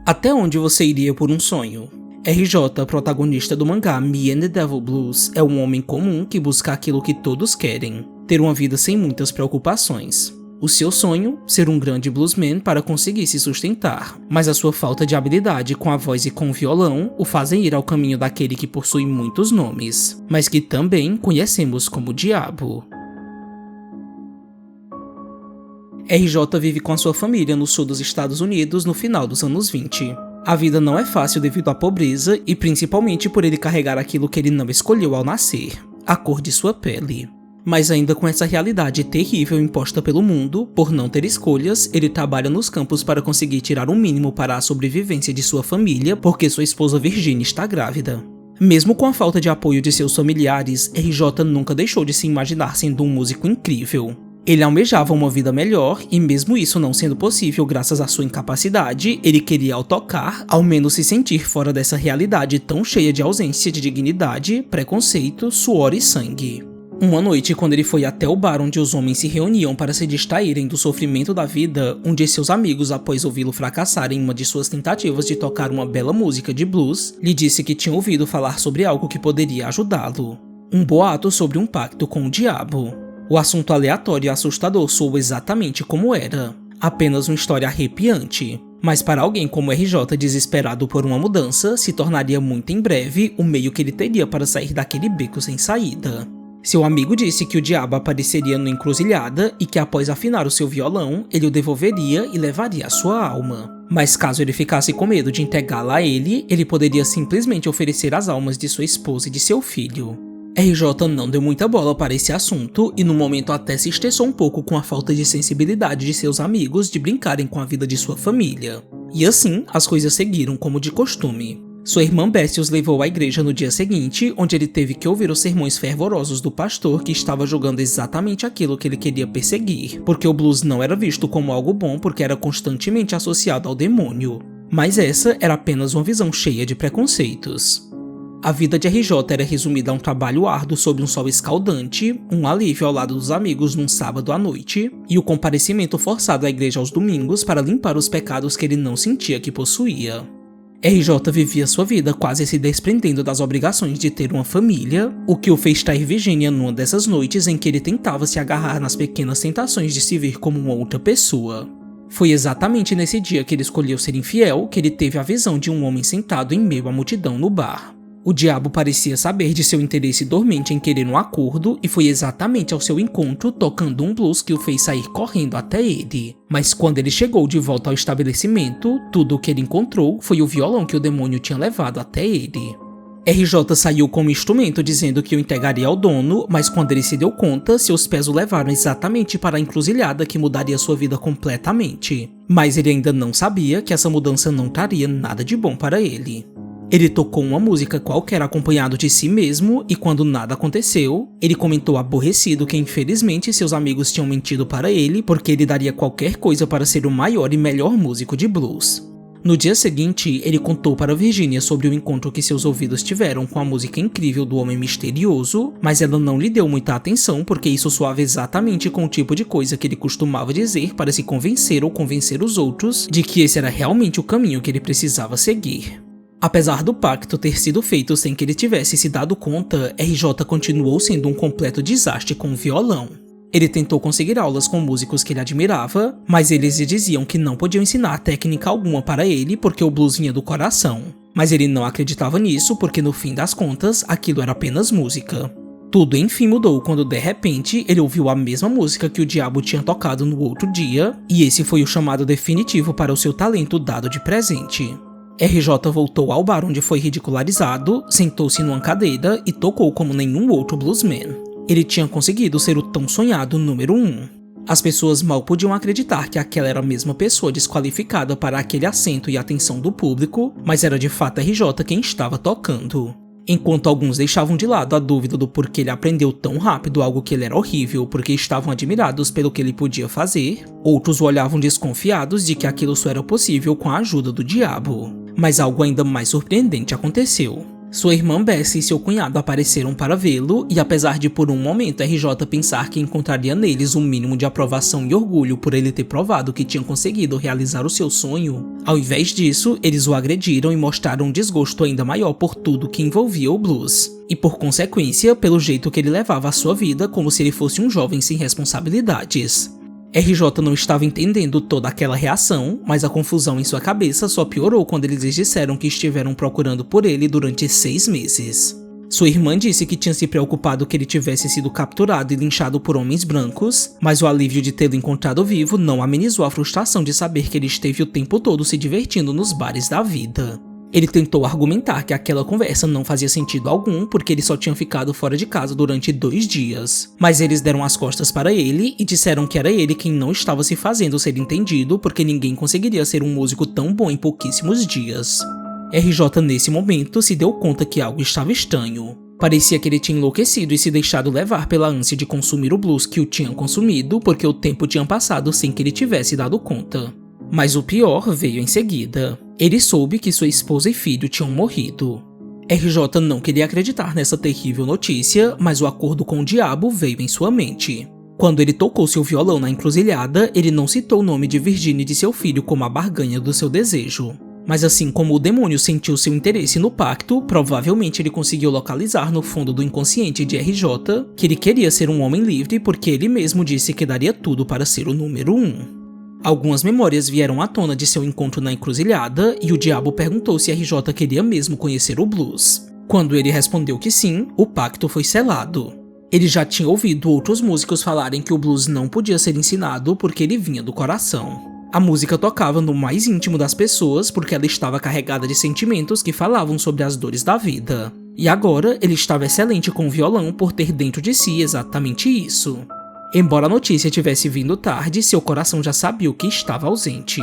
Até onde você iria por um sonho? RJ, protagonista do mangá Me and the Devil Blues, é um homem comum que busca aquilo que todos querem, ter uma vida sem muitas preocupações. O seu sonho, ser um grande bluesman para conseguir se sustentar, mas a sua falta de habilidade com a voz e com o violão o fazem ir ao caminho daquele que possui muitos nomes, mas que também conhecemos como Diabo. RJ vive com a sua família no sul dos Estados Unidos no final dos anos 20. A vida não é fácil devido à pobreza e principalmente por ele carregar aquilo que ele não escolheu ao nascer, a cor de sua pele. Mas ainda com essa realidade terrível imposta pelo mundo, por não ter escolhas, ele trabalha nos campos para conseguir tirar o mínimo para a sobrevivência de sua família porque sua esposa Virginia está grávida. Mesmo com a falta de apoio de seus familiares, RJ nunca deixou de se imaginar sendo um músico incrível. Ele almejava uma vida melhor e mesmo isso não sendo possível graças à sua incapacidade, ele queria ao tocar, ao menos se sentir fora dessa realidade tão cheia de ausência de dignidade, preconceito, suor e sangue. Uma noite, quando ele foi até o bar onde os homens se reuniam para se distraírem do sofrimento da vida, um de seus amigos, após ouvi-lo fracassar em uma de suas tentativas de tocar uma bela música de blues, lhe disse que tinha ouvido falar sobre algo que poderia ajudá-lo. Um boato sobre um pacto com o diabo. O assunto aleatório e assustador soou exatamente como era, apenas uma história arrepiante. Mas para alguém como RJ desesperado por uma mudança, se tornaria muito em breve o meio que ele teria para sair daquele beco sem saída. Seu amigo disse que o diabo apareceria na encruzilhada e que após afinar o seu violão, ele o devolveria e levaria a sua alma. Mas caso ele ficasse com medo de entregá-la a ele, ele poderia simplesmente oferecer as almas de sua esposa e de seu filho. RJ não deu muita bola para esse assunto e no momento até se estressou um pouco com a falta de sensibilidade de seus amigos de brincarem com a vida de sua família. E assim, as coisas seguiram como de costume. Sua irmã Bessie os levou à igreja no dia seguinte, onde ele teve que ouvir os sermões fervorosos do pastor que estava julgando exatamente aquilo que ele queria perseguir, porque o blues não era visto como algo bom porque era constantemente associado ao demônio. Mas essa era apenas uma visão cheia de preconceitos. A vida de RJ era resumida a um trabalho árduo sob um sol escaldante, um alívio ao lado dos amigos num sábado à noite, e o comparecimento forçado à igreja aos domingos para limpar os pecados que ele não sentia que possuía. RJ vivia sua vida quase se desprendendo das obrigações de ter uma família, o que o fez trair Virginia numa dessas noites em que ele tentava se agarrar nas pequenas tentações de se ver como uma outra pessoa. Foi exatamente nesse dia que ele escolheu ser infiel que ele teve a visão de um homem sentado em meio à multidão no bar. O diabo parecia saber de seu interesse dormente em querer um acordo e foi exatamente ao seu encontro tocando um blues que o fez sair correndo até ele. Mas quando ele chegou de volta ao estabelecimento, tudo o que ele encontrou foi o violão que o demônio tinha levado até ele. RJ saiu com o instrumento dizendo que o entregaria ao dono, mas quando ele se deu conta, seus pés o levaram exatamente para a encruzilhada que mudaria sua vida completamente. Mas ele ainda não sabia que essa mudança não traria nada de bom para ele. Ele tocou uma música qualquer acompanhado de si mesmo e quando nada aconteceu, ele comentou aborrecido que infelizmente seus amigos tinham mentido para ele porque ele daria qualquer coisa para ser o maior e melhor músico de blues. No dia seguinte, ele contou para Virginia sobre o encontro que seus ouvidos tiveram com a música incrível do Homem Misterioso, mas ela não lhe deu muita atenção porque isso soava exatamente com o tipo de coisa que ele costumava dizer para se convencer ou convencer os outros de que esse era realmente o caminho que ele precisava seguir. Apesar do pacto ter sido feito sem que ele tivesse se dado conta, RJ continuou sendo um completo desastre com o violão. Ele tentou conseguir aulas com músicos que ele admirava, mas eles lhe diziam que não podiam ensinar técnica alguma para ele porque o blues vinha do coração. Mas ele não acreditava nisso porque no fim das contas, aquilo era apenas música. Tudo enfim mudou quando de repente ele ouviu a mesma música que o diabo tinha tocado no outro dia, e esse foi o chamado definitivo para o seu talento dado de presente. RJ voltou ao bar onde foi ridicularizado, sentou-se numa cadeira e tocou como nenhum outro bluesman. Ele tinha conseguido ser o tão sonhado número 1. As pessoas mal podiam acreditar que aquela era a mesma pessoa desqualificada para aquele assento e atenção do público, mas era de fato RJ quem estava tocando. Enquanto alguns deixavam de lado a dúvida do porquê ele aprendeu tão rápido algo que ele era horrível porque estavam admirados pelo que ele podia fazer, outros o olhavam desconfiados de que aquilo só era possível com a ajuda do diabo. Mas algo ainda mais surpreendente aconteceu. Sua irmã Bessie e seu cunhado apareceram para vê-lo e, apesar de por um momento RJ pensar que encontraria neles um mínimo de aprovação e orgulho por ele ter provado que tinha conseguido realizar o seu sonho, ao invés disso, eles o agrediram e mostraram um desgosto ainda maior por tudo que envolvia o blues, e por consequência, pelo jeito que ele levava a sua vida como se ele fosse um jovem sem responsabilidades. RJ não estava entendendo toda aquela reação, mas a confusão em sua cabeça só piorou quando eles lhes disseram que estiveram procurando por ele durante 6 meses. Sua irmã disse que tinha se preocupado que ele tivesse sido capturado e linchado por homens brancos, mas o alívio de tê-lo encontrado vivo não amenizou a frustração de saber que ele esteve o tempo todo se divertindo nos bares da vida. Ele tentou argumentar que aquela conversa não fazia sentido algum porque ele só tinha ficado fora de casa durante 2 dias. Mas eles deram as costas para ele e disseram que era ele quem não estava se fazendo ser entendido porque ninguém conseguiria ser um músico tão bom em pouquíssimos dias. RJ nesse momento se deu conta que algo estava estranho. Parecia que ele tinha enlouquecido e se deixado levar pela ânsia de consumir o blues que o tinham consumido porque o tempo tinha passado sem que ele tivesse dado conta. Mas o pior veio em seguida. Ele soube que sua esposa e filho tinham morrido. RJ não queria acreditar nessa terrível notícia, mas o acordo com o diabo veio em sua mente. Quando ele tocou seu violão na encruzilhada, ele não citou o nome de Virginia e de seu filho como a barganha do seu desejo. Mas assim como o demônio sentiu seu interesse no pacto, provavelmente ele conseguiu localizar no fundo do inconsciente de RJ que ele queria ser um homem livre porque ele mesmo disse que daria tudo para ser o número 1. Algumas memórias vieram à tona de seu encontro na encruzilhada e o diabo perguntou se RJ queria mesmo conhecer o blues. Quando ele respondeu que sim, o pacto foi selado. Ele já tinha ouvido outros músicos falarem que o blues não podia ser ensinado porque ele vinha do coração. A música tocava no mais íntimo das pessoas porque ela estava carregada de sentimentos que falavam sobre as dores da vida. E agora ele estava excelente com o violão por ter dentro de si exatamente isso. Embora a notícia tivesse vindo tarde, seu coração já sabia o que estava ausente.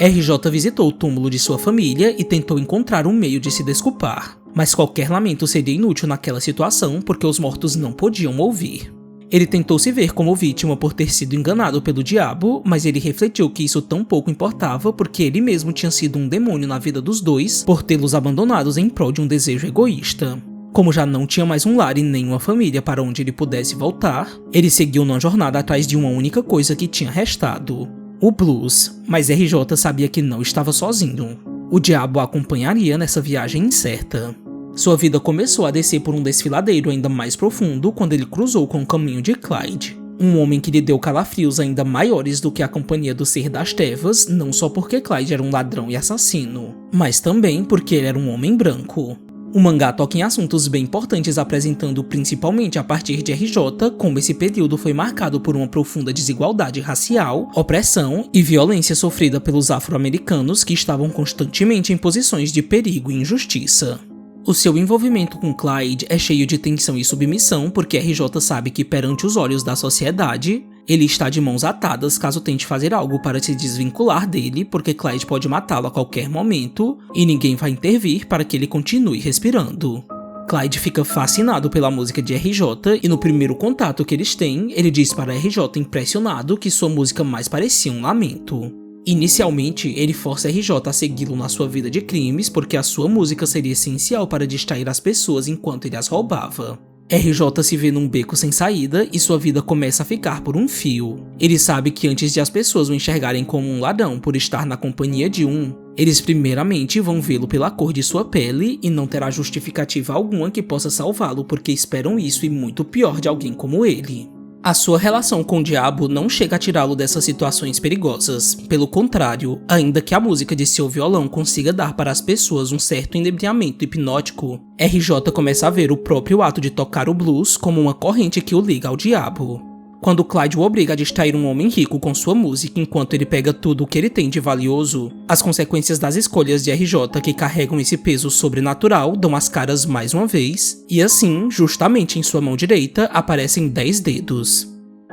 RJ visitou o túmulo de sua família e tentou encontrar um meio de se desculpar, mas qualquer lamento seria inútil naquela situação porque os mortos não podiam ouvir. Ele tentou se ver como vítima por ter sido enganado pelo diabo, mas ele refletiu que isso tão pouco importava porque ele mesmo tinha sido um demônio na vida dos dois por tê-los abandonados em prol de um desejo egoísta. Como já não tinha mais um lar e nenhuma família para onde ele pudesse voltar, ele seguiu numa jornada atrás de uma única coisa que tinha restado: o blues. Mas RJ sabia que não estava sozinho. O diabo o acompanharia nessa viagem incerta. Sua vida começou a descer por um desfiladeiro ainda mais profundo quando ele cruzou com o caminho de Clyde. Um homem que lhe deu calafrios ainda maiores do que a companhia do Ser das Trevas, não só porque Clyde era um ladrão e assassino, mas também porque ele era um homem branco. O mangá toca em assuntos bem importantes, apresentando principalmente a partir de RJ como esse período foi marcado por uma profunda desigualdade racial, opressão e violência sofrida pelos afro-americanos que estavam constantemente em posições de perigo e injustiça. O seu envolvimento com Clyde é cheio de tensão e submissão porque RJ sabe que perante os olhos da sociedade, ele está de mãos atadas caso tente fazer algo para se desvincular dele, porque Clyde pode matá-lo a qualquer momento e ninguém vai intervir para que ele continue respirando. Clyde fica fascinado pela música de RJ e no primeiro contato que eles têm, ele diz para RJ impressionado que sua música mais parecia um lamento. Inicialmente, ele força RJ a segui-lo na sua vida de crimes porque a sua música seria essencial para distrair as pessoas enquanto ele as roubava. RJ se vê num beco sem saída e sua vida começa a ficar por um fio. Ele sabe que antes de as pessoas o enxergarem como um ladrão por estar na companhia de um, eles primeiramente vão vê-lo pela cor de sua pele e não terá justificativa alguma que possa salvá-lo porque esperam isso e muito pior de alguém como ele. A sua relação com o diabo não chega a tirá-lo dessas situações perigosas. Pelo contrário, ainda que a música de seu violão consiga dar para as pessoas um certo inebriamento hipnótico, RJ começa a ver o próprio ato de tocar o blues como uma corrente que o liga ao diabo. Quando Clyde o obriga a distrair um homem rico com sua música enquanto ele pega tudo o que ele tem de valioso, as consequências das escolhas de RJ que carregam esse peso sobrenatural dão as caras mais uma vez, e assim, justamente em sua mão direita, aparecem 10 dedos.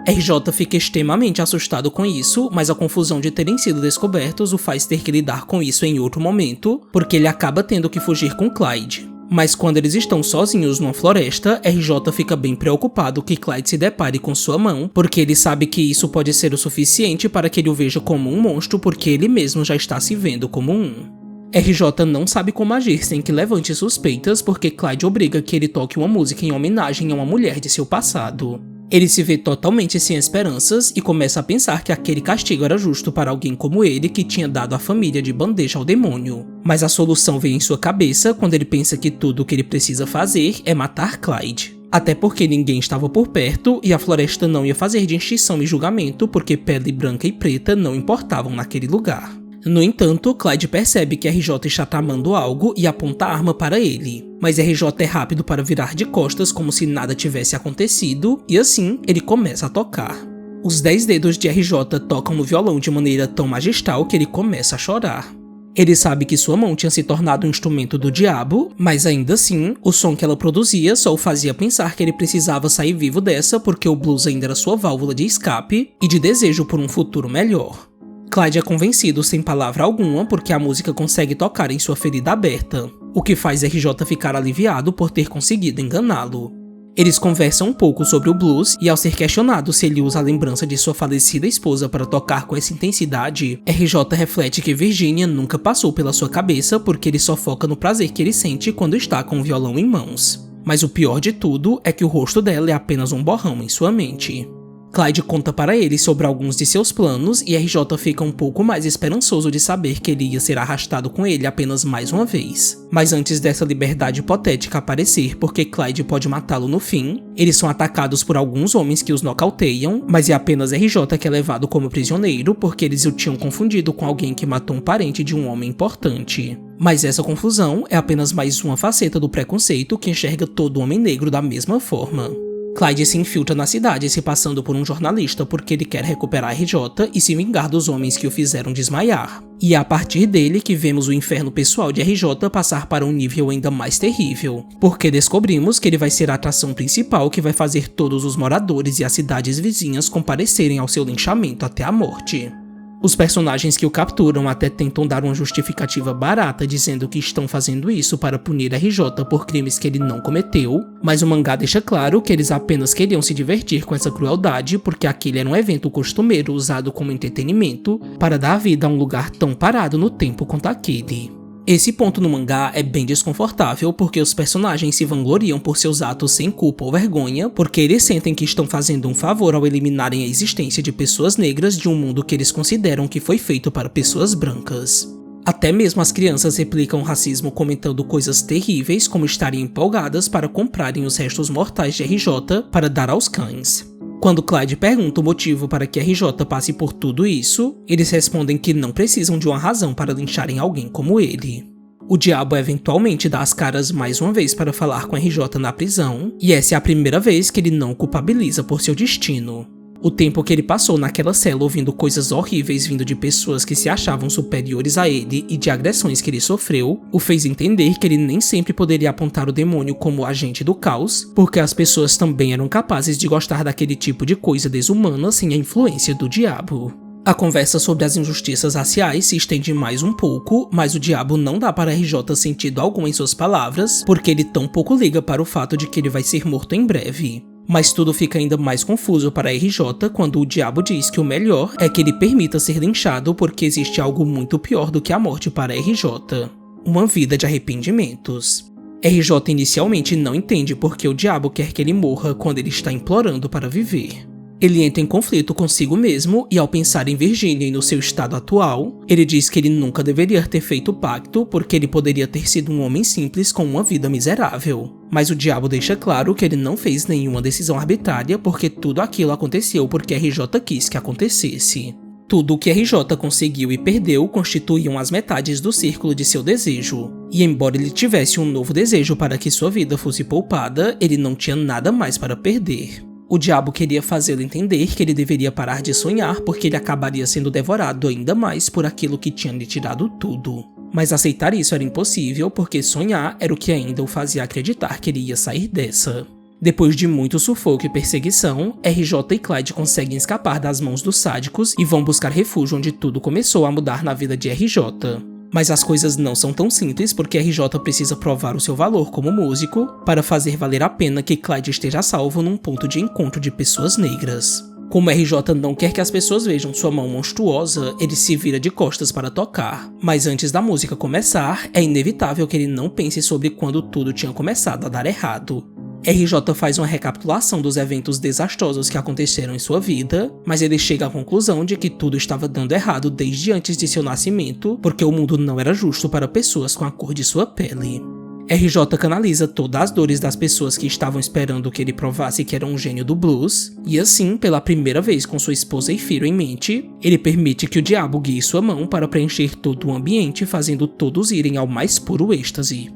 RJ fica extremamente assustado com isso, mas a confusão de terem sido descobertos o faz ter que lidar com isso em outro momento, porque ele acaba tendo que fugir com Clyde. Mas quando eles estão sozinhos numa floresta, RJ fica bem preocupado que Clyde se depare com sua mão, porque ele sabe que isso pode ser o suficiente para que ele o veja como um monstro porque ele mesmo já está se vendo como um. RJ não sabe como agir sem que levante suspeitas porque Clyde obriga que ele toque uma música em homenagem a uma mulher de seu passado. Ele se vê totalmente sem esperanças e começa a pensar que aquele castigo era justo para alguém como ele que tinha dado a família de bandeja ao demônio. Mas a solução vem em sua cabeça quando ele pensa que tudo o que ele precisa fazer é matar Clyde. Até porque ninguém estava por perto e a floresta não ia fazer de extinção e julgamento porque pele branca e preta não importavam naquele lugar. No entanto, Clyde percebe que RJ está tramando algo e aponta a arma para ele. Mas RJ é rápido para virar de costas como se nada tivesse acontecido e assim ele começa a tocar. Os 10 dedos de RJ tocam no violão de maneira tão magistral que ele começa a chorar. Ele sabe que sua mão tinha se tornado um instrumento do diabo, mas ainda assim, o som que ela produzia só o fazia pensar que ele precisava sair vivo dessa porque o blues ainda era sua válvula de escape e de desejo por um futuro melhor. Clyde é convencido sem palavra alguma porque a música consegue tocar em sua ferida aberta, o que faz RJ ficar aliviado por ter conseguido enganá-lo. Eles conversam um pouco sobre o blues e ao ser questionado se ele usa a lembrança de sua falecida esposa para tocar com essa intensidade, RJ reflete que Virginia nunca passou pela sua cabeça porque ele só foca no prazer que ele sente quando está com o violão em mãos. Mas o pior de tudo é que o rosto dela é apenas um borrão em sua mente. Clyde conta para ele sobre alguns de seus planos e RJ fica um pouco mais esperançoso de saber que ele ia ser arrastado com ele apenas mais uma vez. Mas antes dessa liberdade hipotética aparecer porque Clyde pode matá-lo no fim, eles são atacados por alguns homens que os nocauteiam, mas é apenas RJ que é levado como prisioneiro porque eles o tinham confundido com alguém que matou um parente de um homem importante. Mas essa confusão é apenas mais uma faceta do preconceito que enxerga todo homem negro da mesma forma. Clyde se infiltra na cidade se passando por um jornalista porque ele quer recuperar RJ e se vingar dos homens que o fizeram desmaiar. E é a partir dele que vemos o inferno pessoal de RJ passar para um nível ainda mais terrível, porque descobrimos que ele vai ser a atração principal que vai fazer todos os moradores e as cidades vizinhas comparecerem ao seu linchamento até a morte. Os personagens que o capturam até tentam dar uma justificativa barata dizendo que estão fazendo isso para punir RJ por crimes que ele não cometeu, mas o mangá deixa claro que eles apenas queriam se divertir com essa crueldade porque aquele era um evento costumeiro usado como entretenimento para dar vida a um lugar tão parado no tempo quanto aquele. Esse ponto no mangá é bem desconfortável porque os personagens se vangloriam por seus atos sem culpa ou vergonha, porque eles sentem que estão fazendo um favor ao eliminarem a existência de pessoas negras de um mundo que eles consideram que foi feito para pessoas brancas. Até mesmo as crianças replicam o racismo comentando coisas terríveis como estarem empolgadas para comprarem os restos mortais de RJ para dar aos cães. Quando Clyde pergunta o motivo para que RJ passe por tudo isso, eles respondem que não precisam de uma razão para lincharem alguém como ele. O diabo eventualmente dá as caras mais uma vez para falar com RJ na prisão, e essa é a primeira vez que ele não o culpabiliza por seu destino. O tempo que ele passou naquela cela ouvindo coisas horríveis vindo de pessoas que se achavam superiores a ele e de agressões que ele sofreu, o fez entender que ele nem sempre poderia apontar o demônio como o agente do caos, porque as pessoas também eram capazes de gostar daquele tipo de coisa desumana sem a influência do diabo. A conversa sobre as injustiças raciais se estende mais um pouco, mas o diabo não dá para RJ sentido algum em suas palavras, porque ele tão pouco liga para o fato de que ele vai ser morto em breve. Mas tudo fica ainda mais confuso para RJ quando o diabo diz que o melhor é que ele permita ser linchado porque existe algo muito pior do que a morte para RJ: uma vida de arrependimentos. RJ inicialmente não entende porque o diabo quer que ele morra quando ele está implorando para viver. Ele entra em conflito consigo mesmo e ao pensar em Virginia e no seu estado atual, ele diz que ele nunca deveria ter feito o pacto porque ele poderia ter sido um homem simples com uma vida miserável. Mas o diabo deixa claro que ele não fez nenhuma decisão arbitrária porque tudo aquilo aconteceu porque RJ quis que acontecesse. Tudo o que RJ conseguiu e perdeu constituíam as metades do círculo de seu desejo. E embora ele tivesse um novo desejo para que sua vida fosse poupada, ele não tinha nada mais para perder. O diabo queria fazê-lo entender que ele deveria parar de sonhar porque ele acabaria sendo devorado ainda mais por aquilo que tinha lhe tirado tudo. Mas aceitar isso era impossível porque sonhar era o que ainda o fazia acreditar que ele ia sair dessa. Depois de muito sufoco e perseguição, RJ e Clyde conseguem escapar das mãos dos sádicos e vão buscar refúgio onde tudo começou a mudar na vida de RJ. Mas as coisas não são tão simples porque RJ precisa provar o seu valor como músico para fazer valer a pena que Clyde esteja salvo num ponto de encontro de pessoas negras. Como RJ não quer que as pessoas vejam sua mão monstruosa, ele se vira de costas para tocar. Mas antes da música começar, é inevitável que ele não pense sobre quando tudo tinha começado a dar errado. RJ faz uma recapitulação dos eventos desastrosos que aconteceram em sua vida, mas ele chega à conclusão de que tudo estava dando errado desde antes de seu nascimento, porque o mundo não era justo para pessoas com a cor de sua pele. RJ canaliza todas as dores das pessoas que estavam esperando que ele provasse que era um gênio do blues, e assim, pela primeira vez com sua esposa e filho em mente, ele permite que o diabo guie sua mão para preencher todo o ambiente, fazendo todos irem ao mais puro êxtase.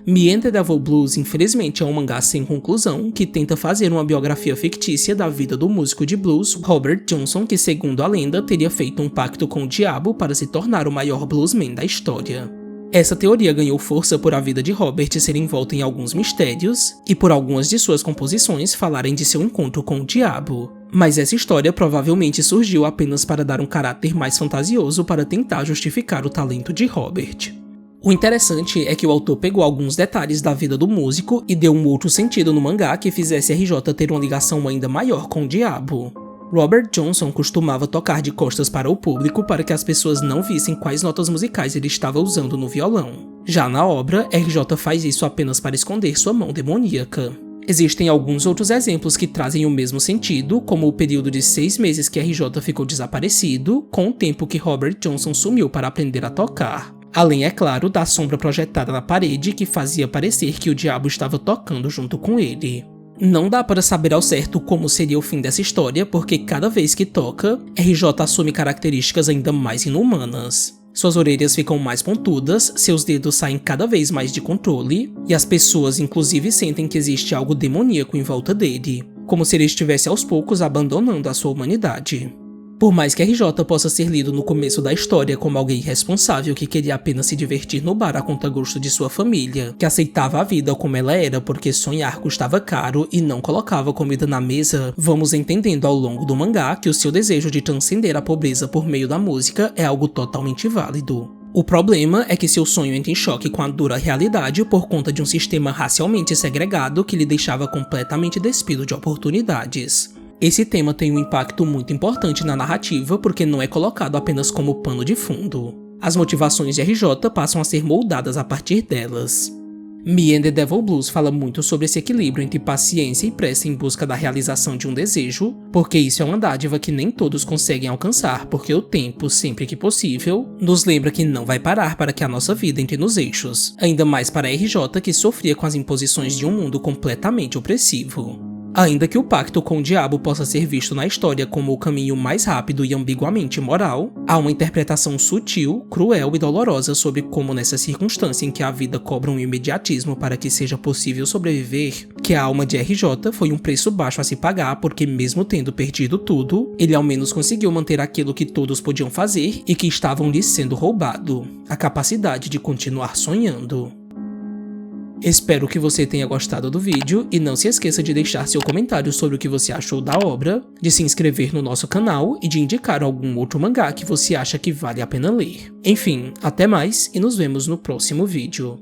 Me and the Devil Blues, infelizmente, é um mangá sem conclusão que tenta fazer uma biografia fictícia da vida do músico de blues Robert Johnson, que, segundo a lenda, teria feito um pacto com o diabo para se tornar o maior bluesman da história. Essa teoria ganhou força por a vida de Robert ser envolta em alguns mistérios e por algumas de suas composições falarem de seu encontro com o diabo. Mas essa história provavelmente surgiu apenas para dar um caráter mais fantasioso para tentar justificar o talento de Robert. O interessante é que o autor pegou alguns detalhes da vida do músico e deu um outro sentido no mangá que fizesse RJ ter uma ligação ainda maior com o diabo. Robert Johnson costumava tocar de costas para o público para que as pessoas não vissem quais notas musicais ele estava usando no violão. Já na obra, RJ faz isso apenas para esconder sua mão demoníaca. Existem alguns outros exemplos que trazem o mesmo sentido, como o período de 6 meses que RJ ficou desaparecido, com o tempo que Robert Johnson sumiu para aprender a tocar. Além, é claro, da sombra projetada na parede que fazia parecer que o diabo estava tocando junto com ele. Não dá para saber ao certo como seria o fim dessa história, porque cada vez que toca, RJ assume características ainda mais inumanas. Suas orelhas ficam mais pontudas, seus dedos saem cada vez mais de controle, e as pessoas inclusive sentem que existe algo demoníaco em volta dele, como se ele estivesse aos poucos abandonando a sua humanidade. Por mais que RJ possa ser lido no começo da história como alguém irresponsável que queria apenas se divertir no bar a contragosto de sua família, que aceitava a vida como ela era porque sonhar custava caro e não colocava comida na mesa, vamos entendendo ao longo do mangá que o seu desejo de transcender a pobreza por meio da música é algo totalmente válido. O problema é que seu sonho entra em choque com a dura realidade por conta de um sistema racialmente segregado que lhe deixava completamente despido de oportunidades. Esse tema tem um impacto muito importante na narrativa porque não é colocado apenas como pano de fundo. As motivações de RJ passam a ser moldadas a partir delas. Me and the Devil Blues fala muito sobre esse equilíbrio entre paciência e pressa em busca da realização de um desejo, porque isso é uma dádiva que nem todos conseguem alcançar, porque o tempo, sempre que possível, nos lembra que não vai parar para que a nossa vida entre nos eixos, ainda mais para RJ que sofria com as imposições de um mundo completamente opressivo. Ainda que o pacto com o diabo possa ser visto na história como o caminho mais rápido e ambiguamente moral, há uma interpretação sutil, cruel e dolorosa sobre como nessa circunstância em que a vida cobra um imediatismo para que seja possível sobreviver, que a alma de RJ foi um preço baixo a se pagar porque mesmo tendo perdido tudo, ele ao menos conseguiu manter aquilo que todos podiam fazer e que estavam lhe sendo roubado, a capacidade de continuar sonhando. Espero que você tenha gostado do vídeo e não se esqueça de deixar seu comentário sobre o que você achou da obra, de se inscrever no nosso canal e de indicar algum outro mangá que você acha que vale a pena ler. Enfim, até mais e nos vemos no próximo vídeo.